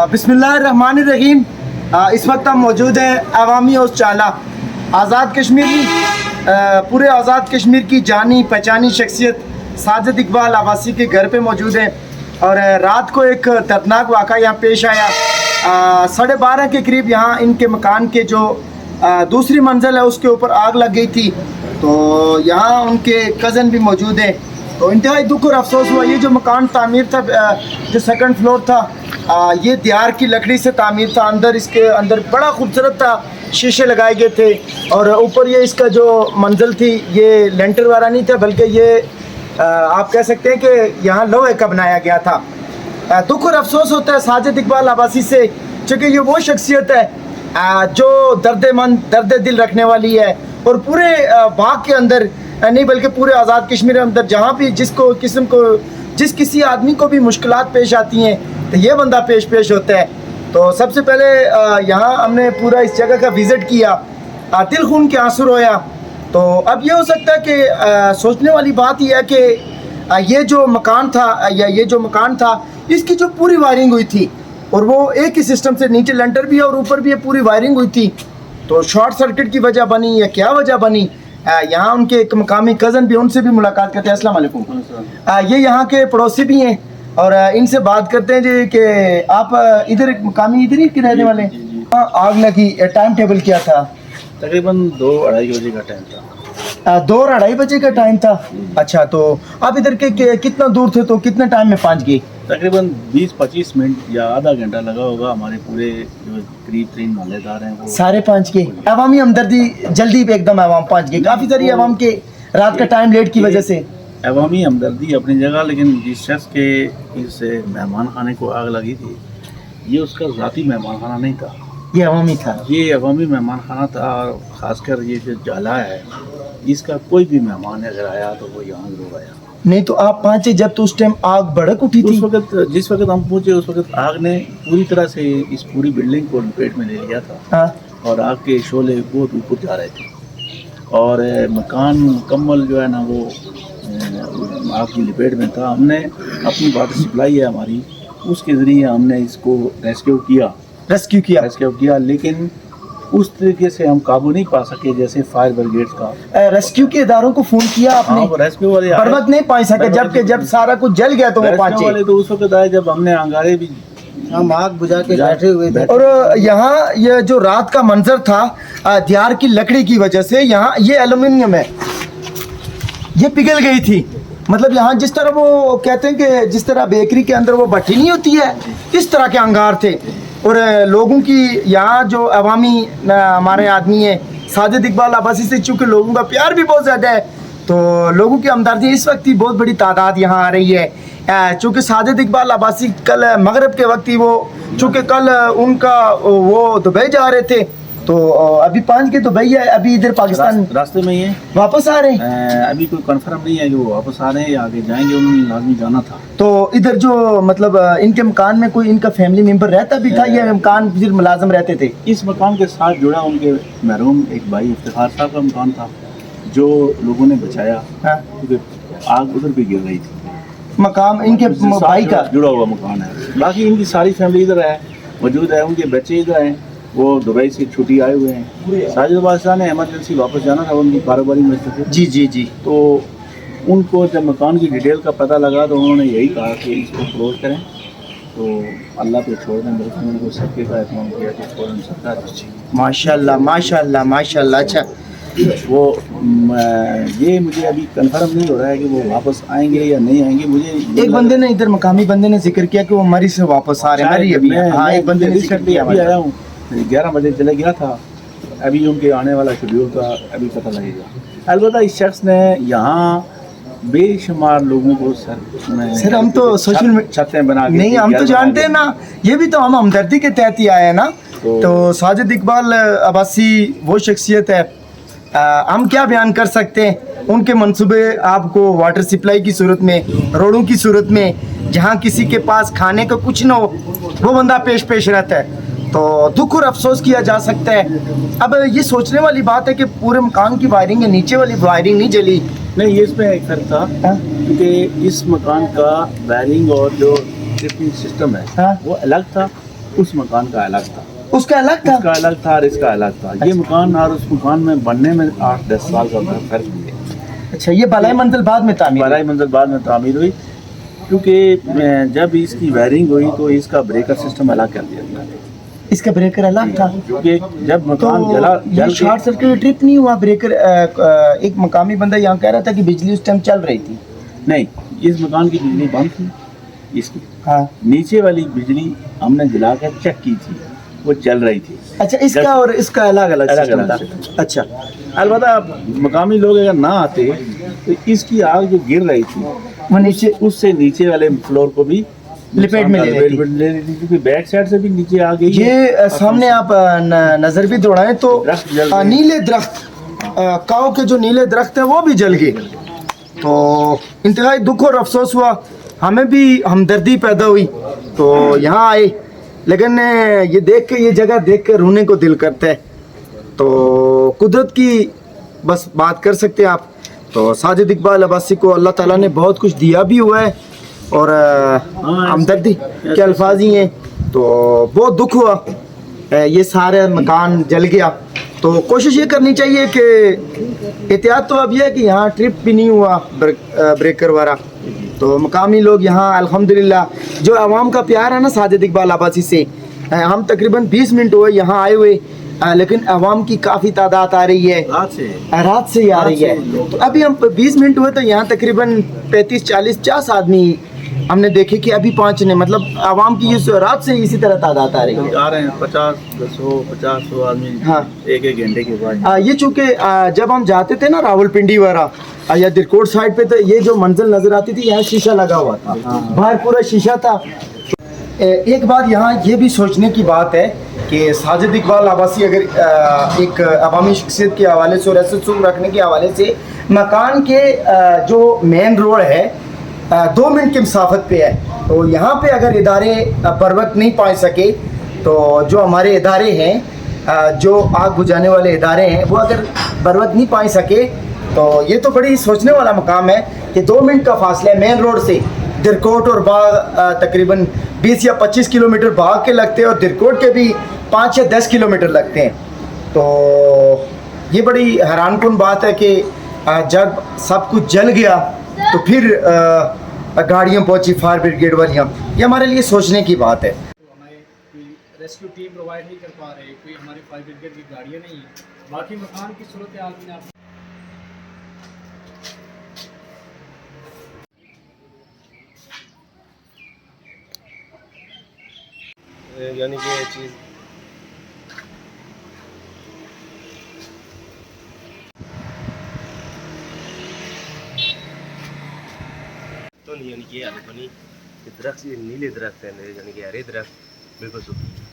बिस्मिल्लाहिर्रहमानिर्रहीम। इस वक्त हम मौजूद हैं अवामी और चाला आज़ाद कश्मीर की पूरे आज़ाद कश्मीर की जानी पहचानी शख्सियत साजिद इकबाल आवासी के घर पे मौजूद हैं। और रात को एक दर्दनाक वाक़ा यहाँ पेश आया। 12:30 के करीब यहाँ इनके मकान के जो दूसरी मंजिल है उसके ऊपर आग लग गई थी। तो यहाँ उनके कज़न भी मौजूद हैं। तो इंतहाई दुख और अफसोस हुआ। ये जो मकान तामीर था, जो सेकंड फ्लोर था, ये दियार की लकड़ी से तामीर था। अंदर इसके अंदर बड़ा खूबसूरत था, शीशे लगाए गए थे। और ऊपर ये इसका जो मंजिल थी ये लेंटर वाला नहीं था, बल्कि ये आप कह सकते हैं कि यहाँ लोहे का बनाया गया था। दुख और अफसोस होता है साजिद इकबाल आवासी से, क्योंकि ये वो शख्सियत है जो दर्द दिल रखने वाली है। और पूरे बाग के अंदर नहीं बल्कि पूरे आज़ाद कश्मीर के अंदर जहाँ भी जिस किसी आदमी को भी मुश्किलात पेश आती हैं तो ये बंदा पेश होता है। तो सबसे पहले यहाँ हमने पूरा इस जगह का विज़िट किया, दिल खून के आंसू रोया। तो अब ये हो सकता है कि सोचने वाली बात यह है कि ये जो मकान था इसकी जो पूरी वायरिंग हुई थी, और वो एक ही सिस्टम से नीचे लेंटर भी है और ऊपर भी पूरी वायरिंग हुई थी। तो शॉर्ट सर्किट की वजह बनी या क्या वजह बनी, यहाँ उनके एक मकामी कज़न भी, उनसे भी मुलाकात करते हैं। अस्सलाम वालेकुम। ये यहाँ के पड़ोसी भी हैं और इनसे बात करते हैं जी कि आप इधर ही के रहने वाले हैं। आग लगी, टाइम टेबल क्या था? तकरीबन 2-2:30 बजे का टाइम था। 2-2:30 बजे का टाइम था। अच्छा, तो आप इधर के कितना दूर थे, तो कितने टाइम में पहुँच गए? तकरीबन 20-25 मिनट या आधा घंटा लगा होगा। हमारे पूरे जो करीब 3 मोहल्लेदार हैं वो सारे पहुँच गए। अवामी हमदर्दी जल्दी एकदम अवाम पहुँच गए। काफ़ी सारी अवाम के रात का टाइम लेट की वजह से अवामी हमदर्दी अपनी जगह, लेकिन जिस शख्स के इस मेहमान खाने को आग लगी थी ये उसका ज़ाती मेहमान खाना नहीं था, ये अवामी था। ये अवामी मेहमान खाना था। और ख़ासकर ये जो जाला है इसका कोई भी मेहमान अगर आया तो वो यहाँ ज़रूर आया। नहीं तो आप पहुँचे जब तो उस टाइम आग भड़क उठी थी? जिस वक्त हम पहुँचे उस वक्त आग ने पूरी तरह से इस पूरी बिल्डिंग को लपेट में ले लिया था। हाँ। और आग के शोले बहुत ऊपर जा रहे थे और मकान मुकम्मल जो है ना वो आग की लपेट में था। हमने अपनी वाटर सप्लाई है हमारी, उसके ज़रिए हमने इसको रेस्क्यू किया, लेकिन उस तरीके से हम काबू नहीं पा सके जैसे फायर ब्रिगेड का। रेस्क्यू के इदारों को फोन किया आपने? हाँ, रेस्क्यू वाले पर वक्त नहीं पा सके, जब सारा कुछ जल गया तो वो पहुंचे वाले तो उस वक्त आए जब हमने अंगारे भी, हम आग बुझा के बैठे हुए थे। और यहाँ ये जो रात का मंजर था दियार की लकड़ी की वजह से, यहाँ ये एल्युमिनियम है, ये पिघल गई थी। मतलब यहाँ जिस तरह वो कहते हैं कि जिस तरह बेकरी के अंदर वो भट्टी नहीं होती है, इस तरह के अंगार थे। और लोगों की यहाँ जो अवामी हमारे आदमी है साजिद इकबाल आवासी से, चूँकि लोगों का प्यार भी बहुत ज़्यादा है तो लोगों की हमदर्दी इस वक्त ही बहुत बड़ी तादाद यहाँ आ रही है। चूँकि साजिद इकबाल आवासी कल मगरिब के वक्त ही वो, चूँकि कल उनका वो दुबई जा रहे थे तो अभी पहुँच गए दुबई है, अभी इधर पाकिस्तान रास्ते में ही है, वापस आ रहे हैं। अभी कोई कंफर्म नहीं है कि वो वापस आ रहे हैं या आगे जाएंगे, उन्होंने लाजमी जाना था। तो इधर जो मतलब इनके मकान में कोई इनका फैमिली मेंबर रहता भी था या मकान फिर मुलाजिम रहते थे? इस मकान के साथ जुड़ा उनके मरहूम एक भाई इफ्तिखार साहब का मकान था जो लोगों ने बचाया, क्योंकि आग उधर भी गिर रही थी। मकान इनके भाई का जुड़ा हुआ मकान है। बाकी इनकी सारी फैमिली इधर है, मौजूद है, उनके बच्चे इधर हैं, वो दुबई से छुट्टी आए हुए हैं। साजिद बादशाह ने इमरजेंसी वापस जाना था उनकी कारोबारी में से। जी। तो उनको जब मकान की डिटेल का पता लगा तो उन्होंने यही कहा कि इसको क्लोज करें, तो अल्लाह पे छोड़ दें। बल्कि उनको सबके का एहतमाम किया कि छोड़ दें सबका। माशाल्लाह। अच्छा, वो ये मुझे अभी कंफर्म नहीं हो रहा है कि वो वापस आएंगे या नहीं आएंगे। मुझे एक बंदे ने इधर मकामी बंदे ने जिक्र किया कि वो मरी से वापस आ रहे हैं। हाँ, एक बंदे ने जिक्र किया। अभी आया हूँ, 11 बजे चले गया था, अभी उनके आने वाला शेड्यूल का अभी पता लगेगा। अलबत्ता इस शख्स ने यहाँ बेशुमार लोगों को सर हम तो सोशल छतें बना के नहीं, हम तो जानते हैं ना, ये भी तो हम हमदर्दी के तहत ही आए हैं ना। तो साजिद इकबाल आवासी वो शख्सियत है, हम क्या बयान कर सकते हैं। उनके मंसूबे आपको वाटर सप्लाई की सूरत में, रोडों की सूरत में, जहाँ किसी के पास खाने का कुछ ना हो वो बंदा पेश रहता है। तो दुख और अफसोस किया जा सकता है। अब ये सोचने वाली बात है कि पूरे मकान की वायरिंग है, नीचे वाली वायरिंग नहीं जली। नहीं, ये इसमें एक फर्क था क्योंकि इस मकान का वायरिंग और जो ड्रिपिंग सिस्टम है वो अलग था उस मकान का अलग था, उसका अलग था। उसका अलग था और इसका अलग था। ये मकान और उस मकान में बनने में 8-10 साल का फर्क है। अच्छा, ये बालाई मंजिल बाद में तामीर हुई। बालाई मंजिल बाद में तामीर हुई, क्योंकि जब इसकी वायरिंग हुई तो इसका ब्रेकर सिस्टम अलग कर दिया गया, इसका ब्रेकर अलग था। क्योंकि जब तो मकान ये शॉर्ट सर्किट ट्रिप नहीं हुआ ब्रेकर? एक मकामी बंदा यहाँ कह रहा था कि बिजली उस टाइम चल रही थी। नहीं, इस मकान की बिजली बंद थी, इसकी हाँ। नीचे वाली बिजली हमने जला कर चेक की थी, वो चल रही थी। अच्छा, इसका और इसका अलग अलग सिस्टम था। अच्छा, अलबत्ता मकामी लोग अगर ना आते तो इसकी आग जो गिर रही थी वो नीचे उससे नीचे वाले फ्लोर को भी लपेट में ले लेती। क्योंकि बैक साइड से भी नीचे आ गई। ये सामने आप नजर भी दौड़ाएं तो दरख्त जल गए। नीले दरख्त, काऊ के जो नीले दरख्त है वो भी जल गए। तो इंतहाई दुख और अफसोस हुआ, हमें भी हमदर्दी पैदा हुई तो यहाँ आए, लेकिन ये देख के, ये जगह देख के रोने को दिल करता है। तो कुदरत की बस बात कर सकते हैं आप। तो साजिद इकबाल अब्बासी को अल्लाह ताला ने बहुत कुछ दिया भी हुआ है और हमदर्दी के अल्फाज ही हैं। तो बहुत दुख हुआ, ये सारे मकान जल गया। तो कोशिश ये करनी चाहिए कि एहतियात तो अब यह है कि यहाँ ट्रिप भी नहीं हुआ ब्रेकर वाला। तो मकामी लोग यहाँ अल्हम्दुलिल्लाह, जो आवाम का प्यार है ना साजिद इकबाल अब्बासी से, हम तकरीबन 20 मिनट हुए यहाँ आए हुए, लेकिन आवाम की काफ़ी तादाद आ रही है, रात से ही आ रही है। तो अभी हम 20 मिनट हुए तो यहाँ तकरीबन 35-40-50 आदमी हमने देखे कि अभी पहुँचने, मतलब आवाम की इस रात से इसी तरह तादाद आ रही है। आ रहे हैं 50-100 आदमी। हाँ, एक घंटे के बाद। ये चूँकि जब हम जाते थे ना रावलपिंडी वाला या दिरकोट साइड पे, तो ये जो मंजिल नजर आती थी यहाँ शीशा लगा हुआ था, बाहर पूरा शीशा था। एक बात यहाँ ये भी सोचने की बात है कि साजिद इकबाल अब्बासी अगर एक अवामी शख्सियत के हवाले से और ऐसे सुख रखने के हवाले से मकान के जो मेन रोड है 2 मिनट की मुसाफत पे है, तो यहाँ पे अगर इदारे बर वक्त नहीं पहुँच सके, तो जो हमारे इदारे हैं, जो आग बुझाने वाले इदारे हैं, वो अगर बर वक्त नहीं पहुँच सके, तो ये तो बड़ी सोचने वाला मकाम है कि 2 मिनट का फासला मेन रोड से। दिरकोट और बाग तकरीबन 20 या 25 किलोमीटर बाग के लगते हैं और दिरकोट के भी 5 या 10 किलोमीटर लगते हैं। तो ये बड़ी हैरानकुन बात है कि जब सब कुछ जल गया तो फिर गाड़ियाँ पहुँची फायर ब्रिगेड वालियाँ, ये हमारे लिए सोचने की बात है। हमें कोई रेस्क्यू टीम प्रोवाइड नहीं कर पा रहे, कोई हमारी फायर ब्रिगेड की गाड़ियाँ नहीं है। बाकी मकान की सूरत हाल में आप यानी कि ये चीज़ तो नहीं, यानी कि ये हालत बनी कि दरख्त, ये नीले दरख्त है, यानी कि हरे दरख्त बिल्कुल सूखे।